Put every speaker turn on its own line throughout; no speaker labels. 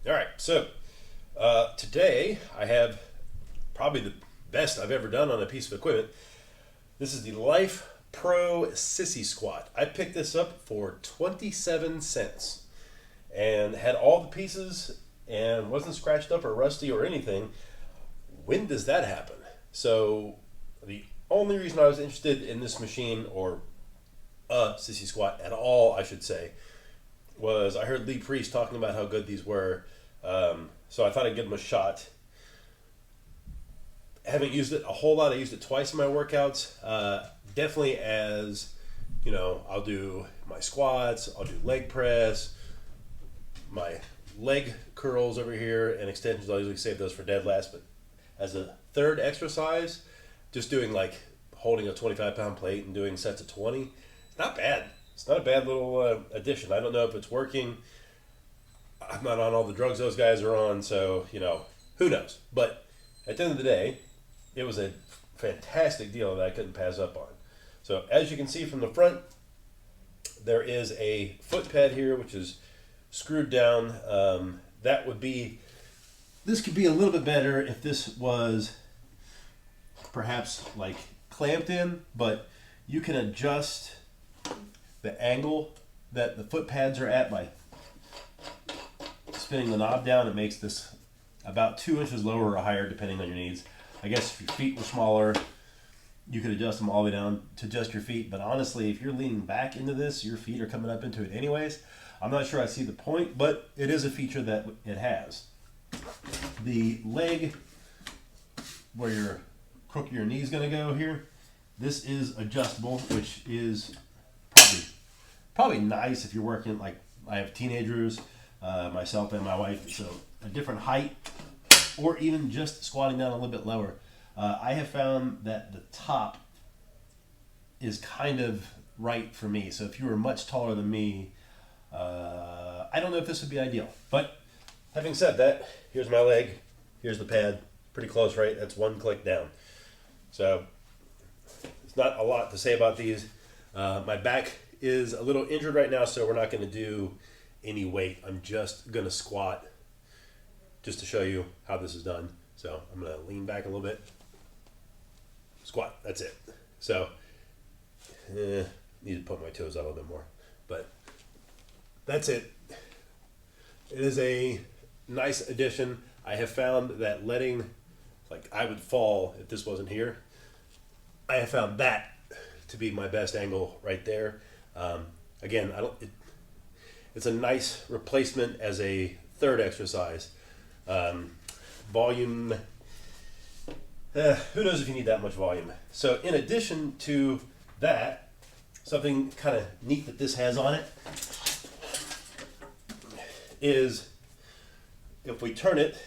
All right, so today I have probably the best I've ever done on a piece of equipment. This is the Lifepro Sissy Squat. I picked this up for 27 cents and had all the pieces and wasn't scratched up or rusty or anything. When does that happen? So the only reason I was interested in this machine, or a Sissy Squat at all, I should say, was I heard Lee Priest talking about how good these were. So I thought I'd give them a shot. I haven't used it a whole lot. I used it twice in my workouts. Definitely as, I'll do my squats, I'll do leg press, my leg curls over here, and extensions. I'll usually save those for dead last. But as a third exercise, just doing like holding a 25-pound plate and doing sets of 20, it's not bad. It's not a bad little addition. I don't know if it's working. I'm not on all the drugs those guys are on, so, who knows. But at the end of the day, it was a fantastic deal that I couldn't pass up on. So as you can see from the front, there is a foot pad here, which is screwed down. This could be a little bit better if this was perhaps like clamped in, but you can adjust the angle that the foot pads are at by spinning the knob down. It makes this about 2 inches lower or higher depending on your needs. I guess if your feet were smaller, you could adjust them all the way down to just your feet. But honestly, if you're leaning back into this, your feet are coming up into it anyways. I'm not sure I see the point, but it is a feature that it has. The leg where your crook of your knee is going to go here, this is adjustable, which is probably nice if you're working, like I have teenagers, myself and my wife, so a different height, or even just squatting down a little bit lower. I have found that the top is kind of right for me. So if you were much taller than me, I don't know if this would be ideal. But having said that, here's my leg, here's the pad, pretty close, right? That's one click down. So it's not a lot to say about these. My back is a little injured right now, so we're not going to do any weight. I'm just going to squat just to show you how this is done. So I'm going to lean back a little bit. Squat, that's it. So, need to put my toes out a little bit more. But that's it. It is a nice addition. I have found that I would fall if this wasn't here. I have found that to be my best angle right there. Again, it's a nice replacement as a third exercise. Volume, who knows if you need that much volume. So in addition to that, something kind of neat that this has on it is if we turn it,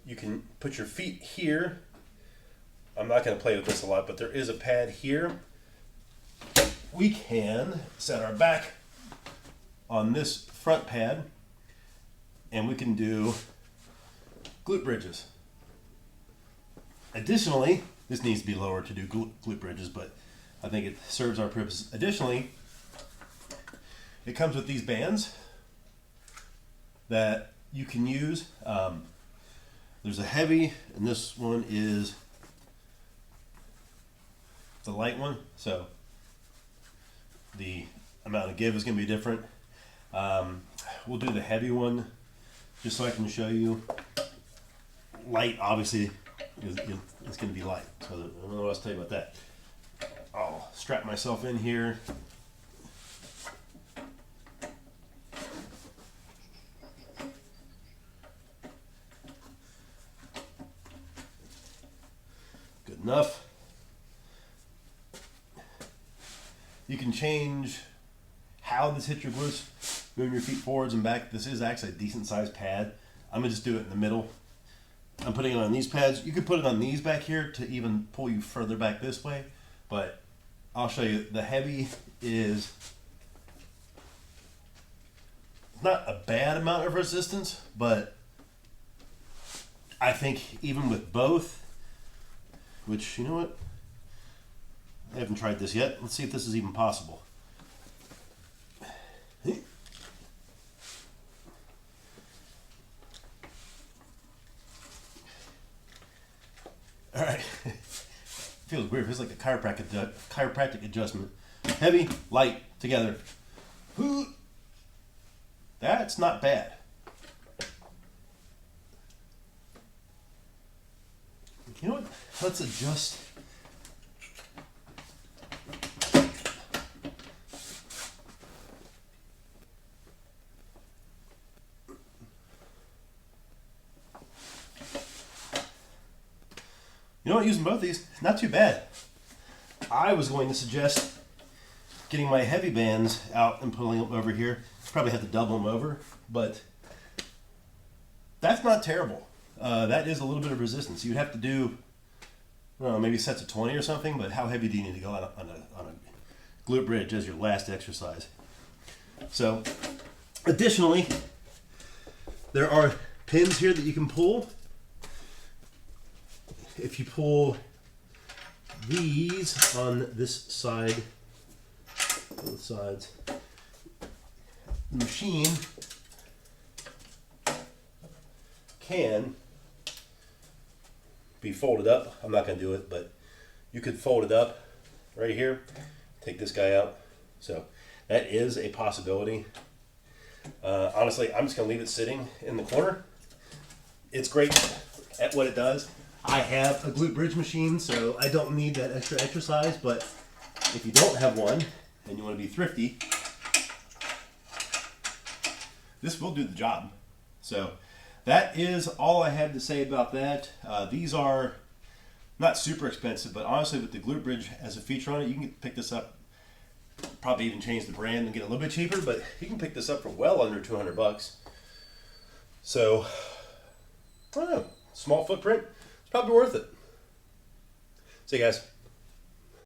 you can put your feet here. I'm not going to play with this a lot, but there is a pad here. We can set our back on this front pad and we can do glute bridges. Additionally, this needs to be lower to do glute bridges, but I think it serves our purpose. Additionally, it comes with these bands that you can use. There's a heavy, and this one is the light one, so the amount of give is going to be different. We'll do the heavy one just so I can show you. Light, obviously, is going to be light, so I don't know what else to tell you about that. I'll strap myself in here. Good enough. You can change how this hits your glutes, moving your feet forwards and back. This is actually a decent sized pad. I'm going to just do it in the middle. I'm putting it on these pads. You could put it on these back here to even pull you further back this way, but I'll show you. The heavy is not a bad amount of resistance, but I think even with both, which, you know what? I haven't tried this yet. Let's see if this is even possible. right. Feels weird. Feels like a chiropractic adjustment. Heavy, light, together. That's not bad. You know what? Let's adjust. You know what? Using both of these, not too bad. I was going to suggest getting my heavy bands out and pulling them over here. Probably have to double them over, but that's not terrible. That is a little bit of resistance. You'd have to do, I don't know, maybe sets of 20 or something, but how heavy do you need to go on a glute bridge as your last exercise? So, additionally, there are pins here that you can pull. If you pull these on this side, both sides, the machine can be folded up. I'm not going to do it, but you could fold it up right here, take this guy out. So that is a possibility. Honestly, I'm just going to leave it sitting in the corner. It's great at what it does. I have a glute bridge machine, so I don't need that extra exercise, but if you don't have one and you want to be thrifty, this will do the job. So that is all I had to say about that. These are not super expensive, but honestly with the glute bridge as a feature on it, you can pick this up, probably even change the brand and get a little bit cheaper, but you can pick this up for well under 200 bucks. So, I don't know, small footprint, it's probably worth it. See you guys.